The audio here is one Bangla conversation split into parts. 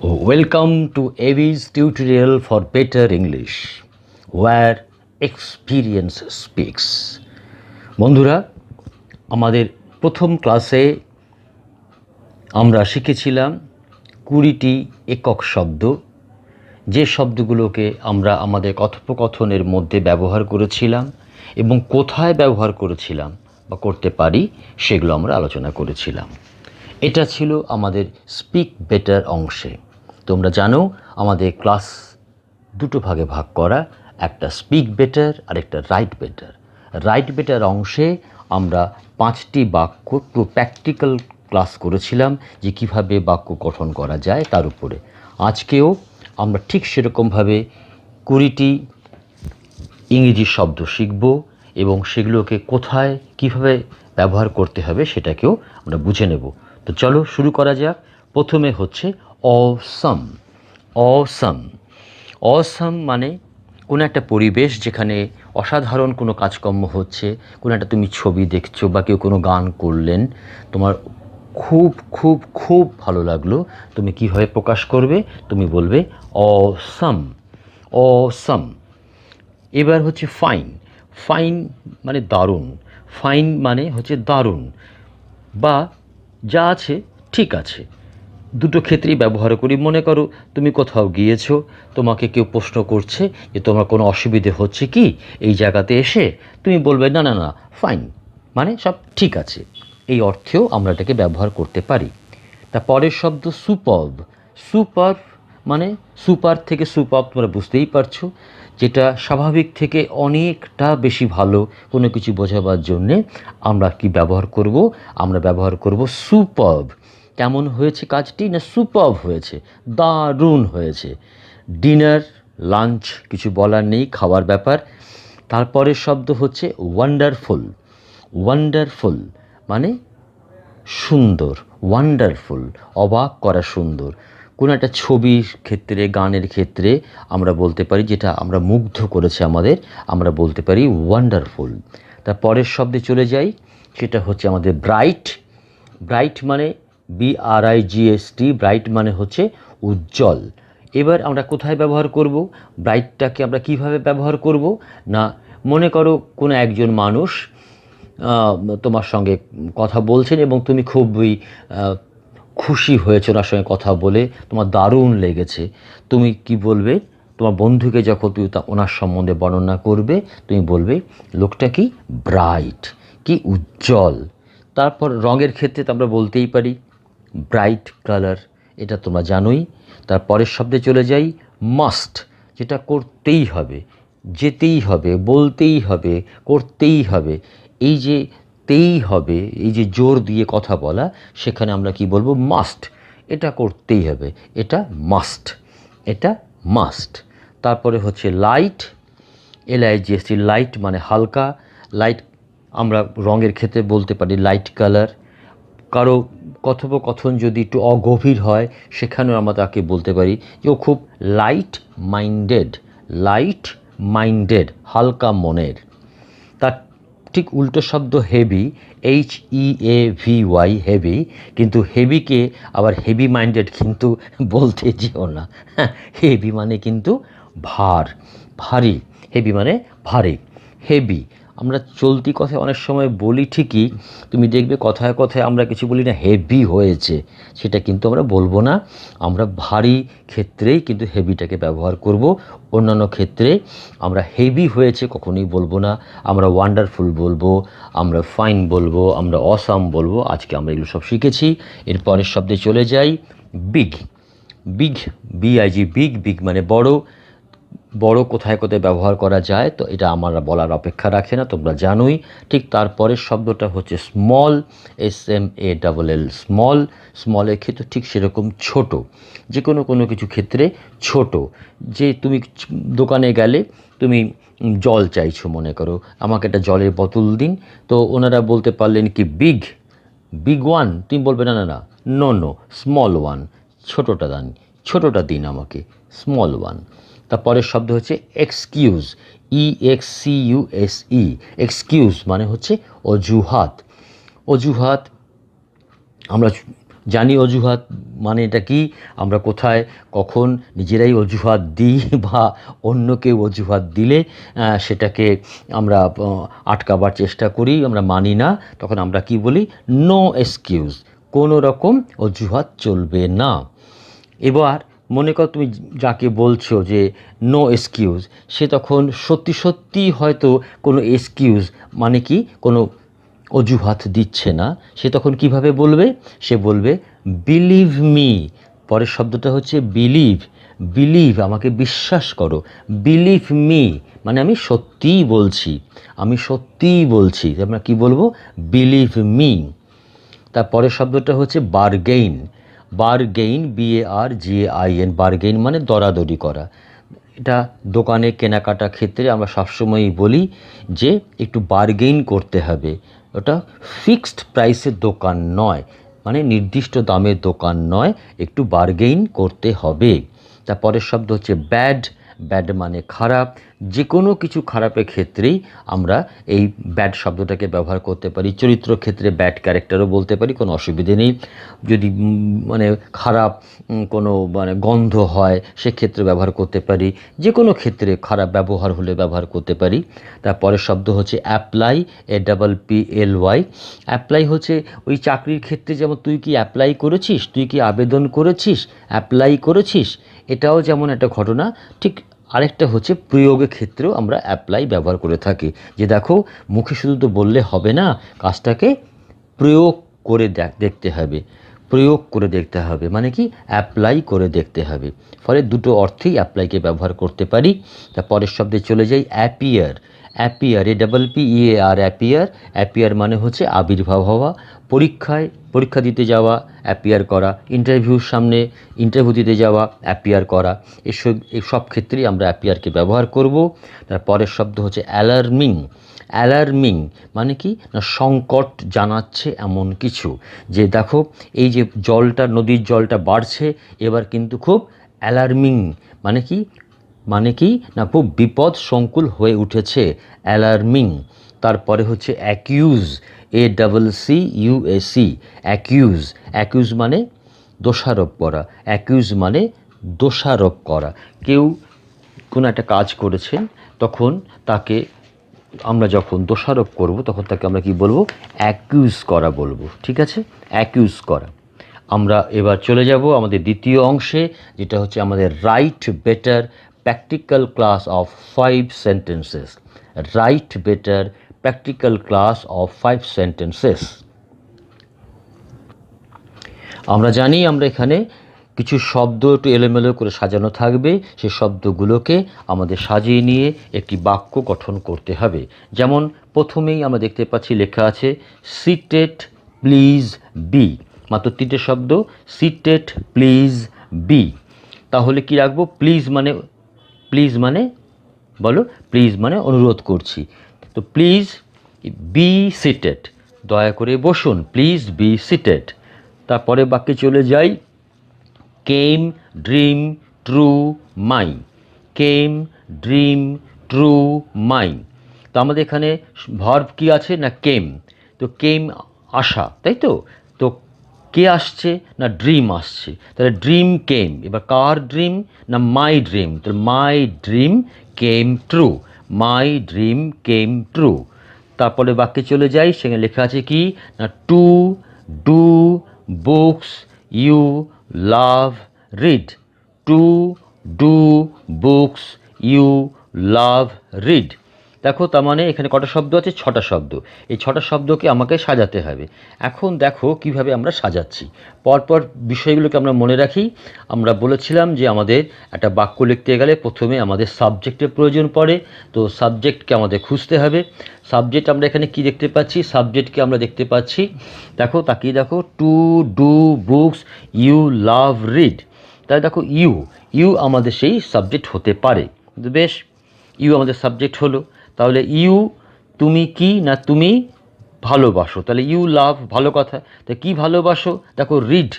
Welcome to AV's tutorial for better English, where experience speaks. বন্ধুরা, আমাদের প্রথম ক্লাসে আমরা শিখেছিলাম 20টি একক শব্দ, যে শব্দগুলোকে আমরা আমাদের কথোপকথনের মধ্যে ব্যবহার করেছিলাম এবং কোথায় ব্যবহার করেছিলাম বা করতে পারি সেগুলো আমরা আলোচনা করেছিলাম। এটা ছিল আমাদের স্পিক বেটার অংশে। তোমরা জানো আমাদের ক্লাস দুটো ভাগে ভাগ করা, একটা স্পিক বেটার আর একটা রাইট বেটার। রাইট বেটার অংশে আমরা 5টি বাক্য প্র্যাকটিক্যাল ক্লাস করেছিলাম যে কিভাবে বাক্য গঠন করা যায় তার উপরে। আজকেও আমরা ঠিক সেরকমভাবে 20টি ইংরেজি শব্দ শিখব এবং সেগুলোকে কোথায় কিভাবে ব্যবহার করতে হবে সেটাকেও আমরা বুঝে নেব। তো চলো শুরু করা যাক। প্রথমে হচ্ছে অসাম। অসাম অসাম মানে কোনো একটা পরিবেশ যেখানে অসাধারণ কোনো কাজকর্ম হচ্ছে, কোনো একটা তুমি ছবি দেখছো বা কেউ কোনো গান করলেন, তোমার খুব খুব খুব ভালো লাগলো, তুমি কীভাবে প্রকাশ করবে? তুমি বলবে অসাম। অসাম। এবার হচ্ছে ফাইন। ফাইন মানে দারুণ। ফাইন মানে হচ্ছে দারুণ বা যা আছে ঠিক আছে। দুটো ক্ষেত্রেই ব্যবহার করি। মনে করো তুমি কোথাও গিয়েছো, তোমাকে কেউ প্রশ্ন করছে যে তোমার কোনো অসুবিধে হচ্ছে কি এই জায়গাতে এসে, তুমি বলবে না না না ফাইন, মানে সব ঠিক আছে। এই অর্থেও আমরা এটাকে ব্যবহার করতে পারি। তা পরের শব্দ সুপারব। সুপারব মানে সুপার থেকে সুপারব, তোমরা বুঝতেই পারছো, যেটা স্বাভাবিক থেকে অনেকটা বেশি ভালো কোনো কিছু বোঝাবার জন্যে আমরা কি ব্যবহার করব? আমরা ব্যবহার করব সুপারব। কেমন হয়েছে কাজটি? না সুপারব হয়েছে, দারুণ হয়েছে। ডিনার, লাঞ্চ কিছু বলার নেই, খাওয়ার ব্যাপার। তারপরের শব্দ হচ্ছে ওয়ান্ডারফুল। ওয়ান্ডারফুল মানে সুন্দর। ওয়ান্ডারফুল অবাক করা, সুন্দর। কোনো একটা ছবির ক্ষেত্রে, গানের ক্ষেত্রে আমরা বলতে পারি যেটা আমরা মুগ্ধ করেছে আমাদের, আমরা বলতে পারি ওয়ান্ডারফুল। তার পরের শব্দে চলে যাই, সেটা হচ্ছে আমাদের ব্রাইট। ব্রাইট মানে BRIGHT। ব্রাইট মানে হচ্ছে উজ্জ্বল। এবার আমরা কোথায় ব্যবহার করব ব্রাইটটাকে? আমরা কিভাবে ব্যবহার করব? না, মনে করো কোনো একজন মানুষ তোমার সঙ্গে কথা বলছেন এবং তুমি খুবই খুশি হয়েছো ওনার সঙ্গে কথা বলে, তোমার দারুণ লেগেছে। তুমি কি বলবে? তোমার বন্ধুকে যখন তুমি ওনার সম্বন্ধে বর্ণনা করবে, তুমি বলবে লোকটা কি ব্রাইট, কি উজ্জ্বল। তারপর রঙের ক্ষেত্রে তো আমরা বলতেই পারি ব্রাইট কালার, এটা তোমরা জানোই। তারপরের শব্দে চলে যাই, মাস্ট, যেটা করতেই হবে, যেতেই হবে, বলতেই হবে, করতেই হবে। এই যে তেই হবে, এই যে জোর দিয়ে কথা বলা, সেখানে আমরা কি বলবো? মাস্ট। এটা করতেই হবে, এটা মাস্ট, এটা মাস্ট। তারপরে হচ্ছে লাইট। LIGHT, লাইট মানে হালকা। লাইট আমরা রঙের ক্ষেত্রে বলতে পারি লাইট কালার। কারো কথোপকথন যদি একটু অগভীর হয়, সেখানেও আমরা তাকে বলতে পারি যে ও খুব লাইট মাইন্ডেড। লাইট মাইন্ডেড, হালকা মনের। তার ঠিক উল্টো শব্দ হেভি। HEAVY, heavy. কিন্তু হেভিকে আবার হেভি মাইন্ডেড কিন্তু বলতে যেও না। হেভি মানে কিন্তু ভার, ভারী। হেভি মানে ভারী, হেভি। আমরা চলতি কথায় অনেক সময় বলি ঠিকই, তুমি দেখবে কথায় কথায় আমরা কিছু বলি না হেভি হয়েছে, সেটা কিন্তু আমরা বলবো না। আমরা ভারী ক্ষেত্রেই কিন্তু হেভিটাকে ব্যবহার করব। অন্যান্য ক্ষেত্রে আমরা হেভি হয়েছে কখনোই বলবো না। আমরা ওয়ান্ডারফুল বলবো, আমরা ফাইন বলবো, আমরা অসাম বলবো। আজকে আমরা এগুলো সব শিখেছি। এর পরের শব্দে চলে যাই, big. Big, BIG, big. Big মানে বড়। বড় কোথায় কোথায় ব্যবহার করা যায়, তো এটা আমরা বলার অপেক্ষা রাখে না, তোমরা জানোই। ঠিক তারপরের শব্দটা হচ্ছে স্মল। SMALL, small. স্মলের ক্ষেত্রে ঠিক সেরকম ছোট, যে কোনো কিছু ক্ষেত্রে ছোট। যে তুমি দোকানে গেলে, তুমি জল চাইছো, মনে করো আমাকে একটা জলের বোতল দিন, তো ওনারা বলতে পারলেন কি বিগ, বিগ ওয়ান। তুমি বলবে না না না, নো নো, স্মল ওয়ান, ছোটোটা দিন, ছোটোটা দিন আমাকে, স্মল ওয়ান। তারপরের শব্দ হচ্ছে এক্সকিউজ। EXCUSE, এক্সকিউজ মানে হচ্ছে অজুহাত। অজুহাত আমরা জানি অজুহাত মানে এটা কি, আমরা কোথায় কখন নিজেরাই অজুহাত দিই বা অন্য কেউ অজুহাত দিলে সেটাকে আমরা আটকাবার চেষ্টা করি, আমরা মানি না, তখন আমরা কি বলি, নো এক্সকিউজ, কোনো রকম অজুহাত চলবে না। এবার মনে কর তুমি যাকে বলছো যে নো এক্সকিউজ, সে তখন সত্যি সত্যি হয়তো কোনো এক্সকিউজ মানে কি কোনো অজুহাত দিচ্ছে না, সে তখন কিভাবে বলবে, সে বলবে বিলিভ মি, পরের শব্দটা হচ্ছে বিলিভ, বিলিভ আমাকে বিশ্বাস করো, বিলিভ মি মানে আমি সত্যিই বলছি, আমি সত্যিই বলছি, আমরা কি বলবো, বিলিভ মি। তার পরের শব্দটা হচ্ছে বারগেইন, বারগেইন BARGAIN, বারগেইন মানে দরাদরি করা। এটা দোকানে কেনাকাটা ক্ষেত্রে আমরা সবসময়ই বলি যে একটু বারগেইন করতে হবে, ওটা ফিক্সড প্রাইসের দোকান নয়, মানে নির্দিষ্ট দামের দোকান নয়, একটু বারগেইন করতে হবে। তারপরের শব্দ হচ্ছে ব্যাড, ব্যাড মানে খারাপ, যে কোনো কিছু খারাপের ক্ষেত্রেই আমরা এই ব্যাড শব্দটাকে ব্যবহার করতে পারি, চরিত্র ক্ষেত্রে ব্যাড ক্যারেক্টারও বলতে পারি, কোনো অসুবিধে নেই। যদি মানে খারাপ কোনো মানে গন্ধ হয় সেক্ষেত্রে ব্যবহার করতে পারি, যে কোনো ক্ষেত্রে খারাপ ব্যবহার হলে ব্যবহার করতে পারি। তারপরের শব্দ হচ্ছে অ্যাপ্লাই, APPLY, অ্যাপ্লাই হচ্ছে ওই চাকরির ক্ষেত্রে, যেমন তুই কি অ্যাপ্লাই করেছিস, তুই কি আবেদন করেছিস, অ্যাপ্লাই করেছিস, এটাও যেমন একটা ঘটনা, ঠিক আরেকটা হচ্ছে প্রয়োগের ক্ষেত্রেও আমরা অ্যাপ্লাই ব্যবহার করে থাকি, যে দেখো মুখে শুধু তো বললে হবে না, কাজটাকে প্রয়োগ করে দেখতে হবে, প্রয়োগ করে দেখতে হবে মানে কি অ্যাপ্লাই করে দেখতে হবে। ফলে দুটো অর্থেই অ্যাপ্লাইকে ব্যবহার করতে পারি। তার পরের শব্দে চলে যাই appear, appear APPEAR, appear, appear মানে হচ্ছে আবির্ভাব হওয়া, পরীক্ষা দিতে যাওয়া, অ্যাপিয়ার করা, ইন্টারভিউর সামনে ইন্টারভিউ দিতে যাওয়া, অ্যাপিয়ার করা, এসব ক্ষেত্রেই আমরা অ্যাপিয়ারকে ব্যবহার করব। তার পরের শব্দ হচ্ছে অ্যালার্মিং, অ্যালার্মিং মানে কি না সংকট জানাচ্ছে এমন কিছু, যে দেখো এই যে জলটা, নদীর জলটা বাড়ছে, এবার কিন্তু খুব অ্যালার্মিং মানে কি, মানে কি না খুব বিপদ সংকুল হয়ে উঠেছে, অ্যালার্মিং। তারপরে হচ্ছে অ্যাকিউজ, ACCUSE, অ্যাকিউজ, অ্যাকিউজ মানে দোষারোপ করা, অ্যাকিউজ মানে দোষারোপ করা। কেউ কোনো একটা কাজ করেছেন, তখন তাকে আমরা যখন দোষারোপ করব তখন তাকে আমরা কি বলবো, অ্যাকিউজ করা বলবো, ঠিক আছে, অ্যাকিউজ করা। আমরা এবার চলে যাব আমাদের দ্বিতীয় অংশে, যেটা হচ্ছে আমাদের right better practical class of 5 sentences, right better practical class of 5 sentences. আমরা জানি আমরা এখানে কিছু শব্দ একটু এলোমেলো করে সাজানো থাকবে, সেই শব্দগুলোকে আমাদের সাজিয়ে নিয়ে একটি বাক্য গঠন করতে হবে। যেমন প্রথমেই আমরা দেখতে পাচ্ছি লেখা আছে সিটেড প্লিজ বি, মাত্র তিনটে শব্দ, সিটেড প্লিজ বি। তাহলে কি রাখবো, প্লিজ মানে, প্লিজ মানে বলো, প্লিজ মানে অনুরোধ করছি, তো প্লিজ বি সিটেড, দয়া করে বসুন, প্লিজ বি সিটেড। তারপরে বাক্যে চলে যাই, কেম ড্রিম ট্রু মাই, কেম ড্রিম ট্রু মাই। তো আমাদের এখানে ভার্ব কি আছে না কেম, তো কেম আসা, তাই তো, তো কে আসছে না ড্রিম আসছে, তাহলে ড্রিম কেম, এবার কার ড্রিম না মাই ড্রিম, তাহলে my dream came true, my dream came true. তারপরে বাক্যে চলে যাই, সেখানে লেখা আছে কি না to do books you love read, to do books you love read. দেখো তার মানে এখানে কটা শব্দ আছে, ছটা শব্দ, এই ছটা শব্দকে আমাকে সাজাতে হবে। এখন দেখো কিভাবে আমরা সাজাচ্ছি, পরপর বিষয়গুলোকে আমরা মনে রাখি। আমরা বলেছিলাম যে আমাদের একটা বাক্য লিখতে গেলে প্রথমে আমাদের সাবজেক্টের প্রয়োজন পড়ে, তো সাবজেক্টকে আমাদের খুঁজতে হবে। সাবজেক্ট আমরা এখানে কি দেখতে পাচ্ছি, সাবজেক্টকে আমরা দেখতে পাচ্ছি, দেখো তাকিয়ে দেখো, to do books you love read, তাই দেখো ইউ, ইউ আমাদের সেই সাবজেক্ট হতে পারে, বেশ, ইউ আমাদের সাবজেক্ট হলো। তাহলে ইউ তুমি কি না তুমি ভালোবাসো, তাহলে ইউ লাভ ভালো কথা, তা কি ভালোবাসো, দেখো রিড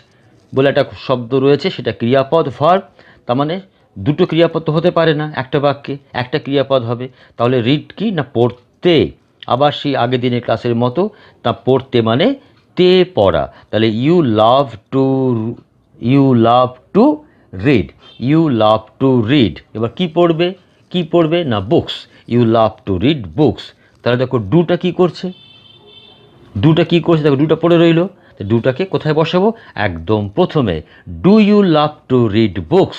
বলে একটা শব্দ রয়েছে, সেটা ক্রিয়াপদ ভার্ব, তার মানে দুটো ক্রিয়াপদ তো হতে পারে না একটা বাক্যে, একটা ক্রিয়াপদ হবে। তাহলে রিড কি না পড়তে, আবার সেই আগের দিনের ক্লাসের মতো, তা পড়তে মানে পড়তে পড়া, তাহলে you love to read, you love to read. এবার কি পড়বে না books, you love to read books. তাহলে দেখো ডুটা কি করছে, দেখো ডুটা পড়ে রইল। ডুটাকে কোথায় বসাবো, একদম প্রথমে। Do you love to read books,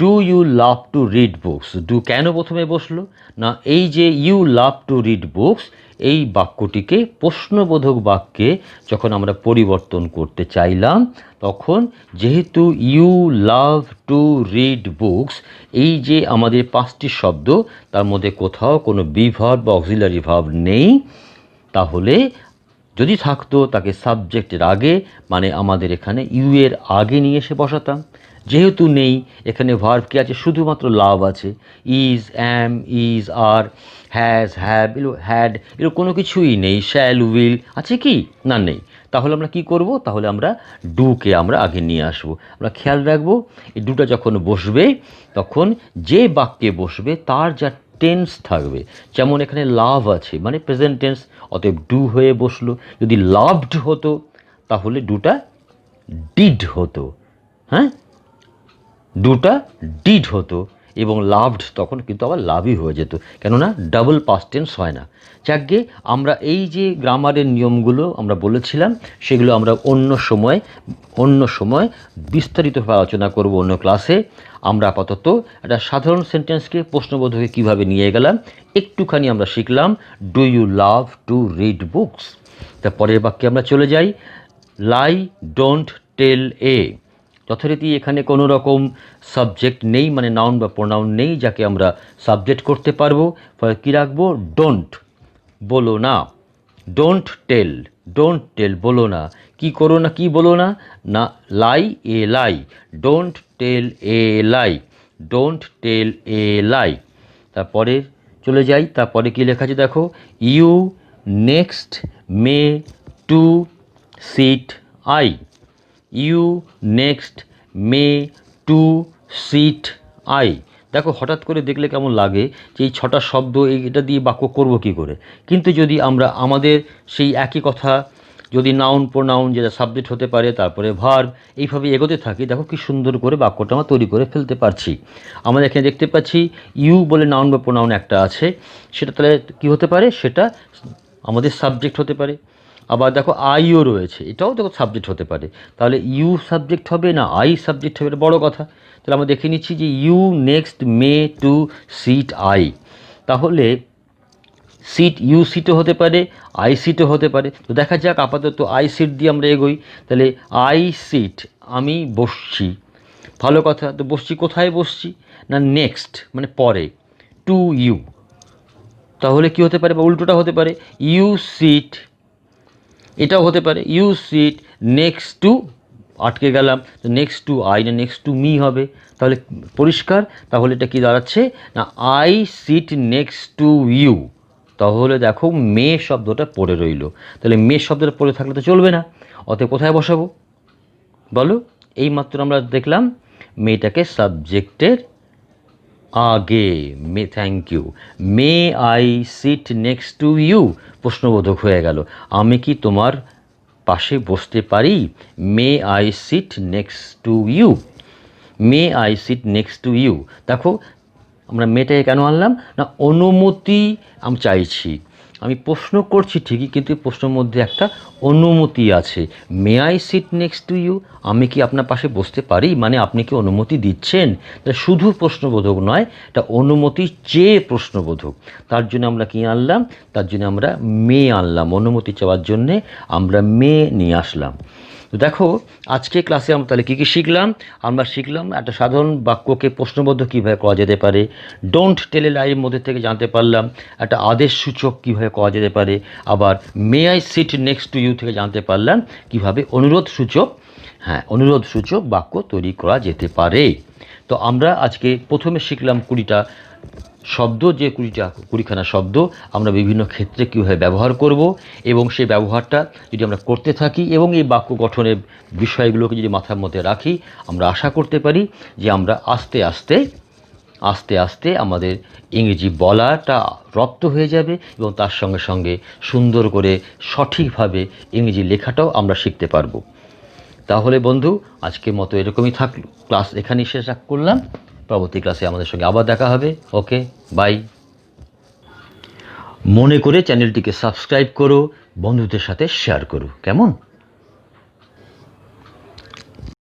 do you love to read books. Do কেন প্রথমে বসলো না, এই যে you love to read books, এই বাক্যটিকে প্রশ্নবোধক বাক্যে যখন আমরা পরিবর্তন করতে চাইলাম, তখন যেহেতু you love to read books, এই যে আমাদের 5টি শব্দ, তার মধ্যে কোথাও কোনো বি ভার্ব বা অক্সিলারি ভার্ব নেই, তাহলে যদি থাকতো তাকে সাবজেক্টের আগে, মানে আমাদের এখানে ইউ এর আগে নিয়ে এসে বসাতাম। যেহেতু নেই, এখানে ভার্ব কি আছে, শুধুমাত্র লাভ আছে। Is, am, is, are, has, have, had, এরকম কোনো কিছুই নেই। শ্যাল, উইল আছে কি না, নেই। তাহলে আমরা কি করব, তাহলে আমরা ডুকে আমরা আগে নিয়ে আসবো। আমরা খেয়াল রাখবো এই ডুটা যখন বসবে, তখন যে বাক্যে বসবে তার যা টেন্স থাকবে, যেমন এখানে লাভ আছে মানে প্রেজেন্ট টেন্স, অতএব ডু হয়ে বসলো। যদি লাভড হতো তাহলে ডুটা ডিড হতো, হ্যাঁ, ডুটা ডিড হতো, এবং লাভড তখন কিন্তু আবার লাভই হয়ে যেত, কেননা ডাবল পাস্ট টেন্স হয় না। যাকগে, আমরা এই যে গ্রামারের নিয়মগুলো আমরা বলেছিলাম, সেগুলো আমরা অন্য সময় বিস্তারিতভাবে আলোচনা করব অন্য ক্লাসে। আমরা আপাতত একটা সাধারণ সেন্টেন্সকে প্রশ্নবোধকে কীভাবে নিয়ে গেলাম একটুখানি আমরা শিখলাম। Do you love to read books. তা পরের বাক্যে আমরা চলে যাই। Lie, don't tell a. যথারীতি এখানে কোনো রকম সাবজেক্ট নেই, মানে নাউন বা প্রোনাউন নেই যাকে আমরা সাবজেক্ট করতে পারবো। ফলে কী রাখবো, ডোন্ট, বলো না। ডোন্ট টেল বলো না। কি করো না, কি বলো না, না লাই এ লাই, don't tell A lie, don't tell এ লাই। তারপরে চলে যাই, তারপরে কি লেখা আছে দেখো, you next may to sit I, you next may to sit I. দেখো হঠাৎ করে দেখলে কেমন লাগে যে এই 6টা শব্দ এটা দিয়ে বাক্য করব কি করে, কিন্তু যদি আমরা আমাদের সেই একই কথা যদি নাউন প্রোনাউন যেটা সাবজেক্ট হতে পারে, তারপরে ভার্ব, এইভাবে এগোতে থাকি, দেখো কি সুন্দর করে বাক্যটা আমরা তৈরি করে ফেলতে পারছি। আমরা এখানে দেখতে পাচ্ছি ইউ বলে নাউন বা প্রোনাউন একটা আছে, সেটা তাহলে কী হতে পারে, সেটা আমাদের সাবজেক্ট হতে পারে। আবার দেখো আইও রয়েছে, এটাও দেখো সাবজেক্ট হতে পারে। তাহলে ইউ সাবজেক্ট হবে না আই সাবজেক্ট হবে, এটা বড় কথা। তাহলে আমরা দেখে নিচ্ছি যে you next may to sit I, তাহলে সিট ইউ সিটও হতে পারে, আই সিটও হতে পারে। তো দেখা যাক, আপাতত আই সিট দিয়ে আমরা এগোই। তাহলে আই সিট, আমি বসছি, ভালো কথা। তো বসছি, কোথায় বসছি না নেক্সট মানে পরে, টু ইউ। তাহলে কি হতে পারে, বা উল্টোটা হতে পারে, ইউ সিট, এটাও হতে পারে ইউ সিট নেক্সট টু, আটকে গেলাম, তো নেক্সট টু আই না নেক্সট টু মি হবে। তাহলে পরিষ্কার, তাহলে এটা কি দাঁড়াচ্ছে না I sit next to you. তাহলে দেখো মে শব্দটা পড়ে রইল, তাহলে মে শব্দটা পড়ে থাকলে তো চলবে না, অতএব কোথায় বসাবো বলো। এইমাত্র আমরা দেখলাম মেয়েটাকে সাবজেক্টের আগে, may, thank you, may I sit next to you, প্রশ্নবোধক হয়ে গেল, আমি কি তোমার পাশে বসতে পারি, may I sit next to you, may I sit next to you. দেখো আমরা মেয়েটাকে কেন আনলাম না, অনুমতি আমি চাইছি, আমি প্রশ্ন করছি ঠিকই, কিন্তু প্রশ্নের মধ্যে একটা অনুমতি আছে। May I sit next to you, আমি কি আপনার পাশে বসতে পারি, মানে আপনি কি অনুমতি দিচ্ছেন। শুধু প্রশ্নবোধক নয়, এটা অনুমতি চেয়ে প্রশ্নবোধক। তার জন্য আমরা কি আনলাম, তার জন্য আমরা মে আনলাম, অনুমতি চাওয়ার জন্যে আমরা মে নিয়ে আসলাম। তো দেখো আজকে ক্লাসে আমরা তাহলে কী কী শিখলাম, আমরা শিখলাম একটা সাধারণ বাক্যকে প্রশ্নবদ্ধ কীভাবে করা যেতে পারে, ডোন্ট টেলে লাইয়ের মধ্যে থেকে জানতে পারলাম একটা আদেশ সূচক কীভাবে করা যেতে পারে, আবার may I sit next to you থেকে জানতে পারলাম কীভাবে অনুরোধ সূচক বাক্য তৈরি করা যেতে পারে। তো আমরা আজকে প্রথমে শিখলাম 20টা শব্দ, যে 20খানা শব্দ আমরা বিভিন্ন ক্ষেত্রে কীভাবে ব্যবহার করব, এবং সেই ব্যবহারটা যদি আমরা করতে থাকি এবং এই বাক্য গঠনের বিষয়গুলোকে যদি মাথার মধ্যে রাখি, আমরা আশা করতে পারি যে আমরা আস্তে আস্তে আস্তে আস্তে আমাদের ইংরেজি বলাটা রপ্ত হয়ে যাবে এবং তার সঙ্গে সঙ্গে সুন্দর করে সঠিকভাবে ইংরেজি লেখাটাও আমরা শিখতে পারবো। তাহলে বন্ধু, আজকের মতো এরকমই থাকলো, ক্লাস এখানেই শেষ করলাম। পরবর্তী ক্লাসে আমাদের সঙ্গে আবার দেখা হবে। ওকে, বাই। মনে করে চ্যানেলটিকে সাবস্ক্রাইব করো, বন্ধুদের সাথে শেয়ার করো, কেমন?